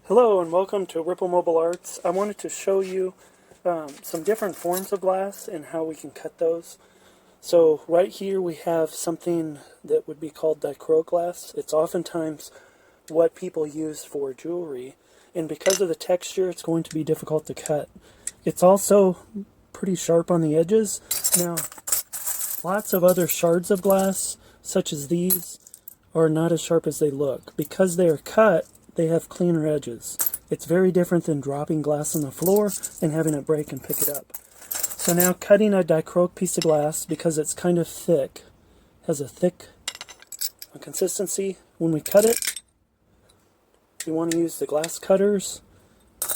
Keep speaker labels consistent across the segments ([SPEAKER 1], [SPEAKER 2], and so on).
[SPEAKER 1] Hello and welcome to Ripple Mobile Arts. I wanted to show you some different forms of glass and how we can cut those. So right here we have something that would be called dichroic glass. It's oftentimes what people use for jewelry, and because of the texture it's going to be difficult to cut. It's also pretty sharp on the edges. Now lots of other shards of glass such as these are not as sharp as they look. Because they are cut, they have cleaner edges. It's very different than dropping glass on the floor and having it break and pick it up. So now cutting a dichroic piece of glass, because it's kind of thick, has a thick consistency. When we cut it, we want to use the glass cutters.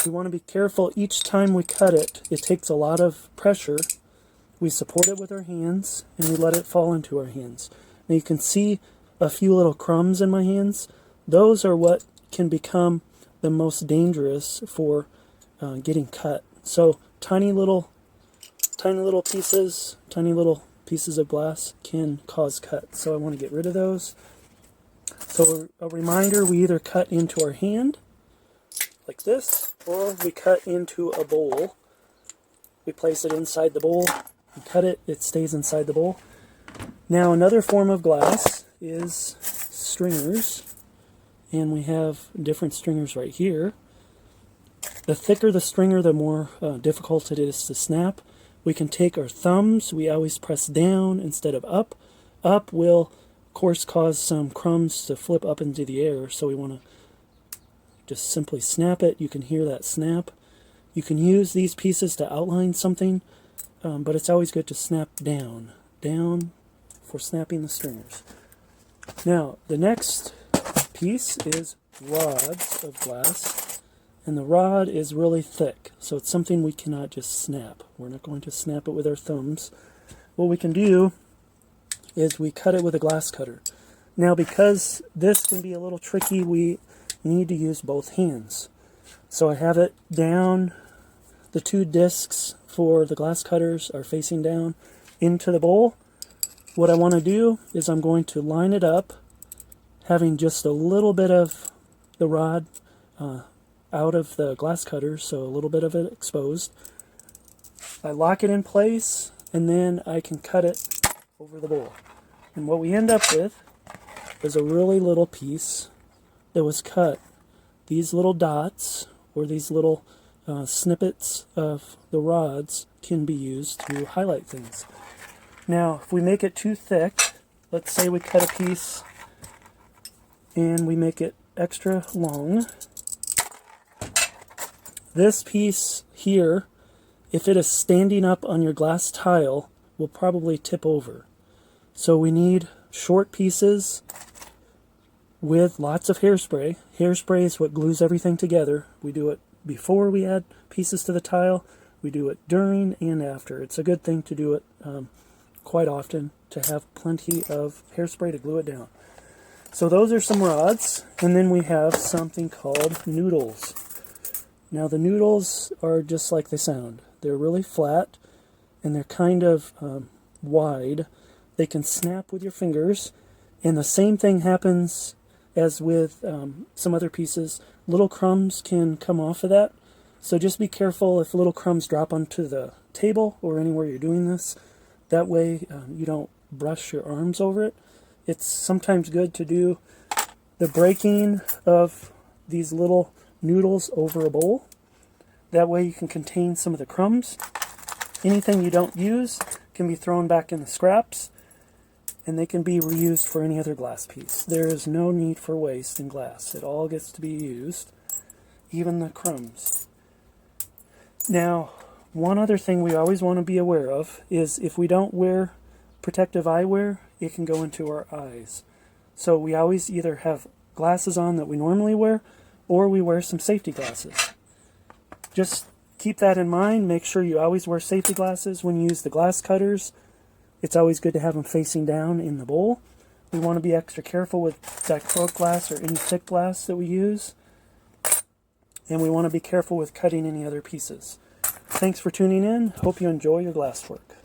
[SPEAKER 1] We want to be careful each time we cut it. It takes a lot of pressure. We support it with our hands and we let it fall into our hands. Now you can see a few little crumbs in my hands. Those are what can become the most dangerous for getting cut. So tiny little pieces of glass can cause cuts. So I want to get rid of those. So a reminder, we either cut into our hand like this, or we cut into a bowl. We place it inside the bowl and cut it. It stays inside the bowl. Now another form of glass is stringers. And we have different stringers right here. The thicker the stringer, the more difficult it is to snap. We can take our thumbs, we always press down instead of up. Up will, of course, cause some crumbs to flip up into the air, so we want to just simply snap it. You can hear that snap. You can use these pieces to outline something, but it's always good to snap down for snapping the stringers. Now, the next piece is rods of glass, and the rod is really thick, so it's something we cannot just snap. We're not going to snap it with our thumbs. What we can do is we cut it with a glass cutter. Now because this can be a little tricky, we need to use both hands. So I have it down. The two discs for the glass cutters are facing down into the bowl. What I want to do is I'm going to line it up, having just a little bit of the rod out of the glass cutter, so a little bit of it exposed. I lock it in place, and then I can cut it over the bowl. And what we end up with is a really little piece that was cut. These little dots, or these little snippets of the rods, can be used to highlight things. Now, if we make it too thick, let's say we cut a piece and we make it extra long. This piece here, if it is standing up on your glass tile, will probably tip over. So we need short pieces with lots of hairspray. Hairspray is what glues everything together. We do it before we add pieces to the tile. We do it during and after. It's a good thing to do it quite often, to have plenty of hairspray to glue it down. So those are some rods, and then we have something called noodles. Now the noodles are just like they sound. They're really flat, and they're kind of wide. They can snap with your fingers, and the same thing happens as with some other pieces. Little crumbs can come off of that, so just be careful if little crumbs drop onto the table or anywhere you're doing this. That way you don't brush your arms over it. It's sometimes good to do the breaking of these little noodles over a bowl. That way you can contain some of the crumbs. Anything you don't use can be thrown back in the scraps, and they can be reused for any other glass piece. There is no need for waste in glass. It all gets to be used, even the crumbs. Now, one other thing we always want to be aware of is if we don't wear protective eyewear, it can go into our eyes. So we always either have glasses on that we normally wear, or we wear some safety glasses. Just keep that in mind. Make sure you always wear safety glasses when you use the glass cutters. It's always good to have them facing down in the bowl. We want to be extra careful with dichroic glass or any thick glass that we use. And we want to be careful with cutting any other pieces. Thanks for tuning in. Hope you enjoy your glass work.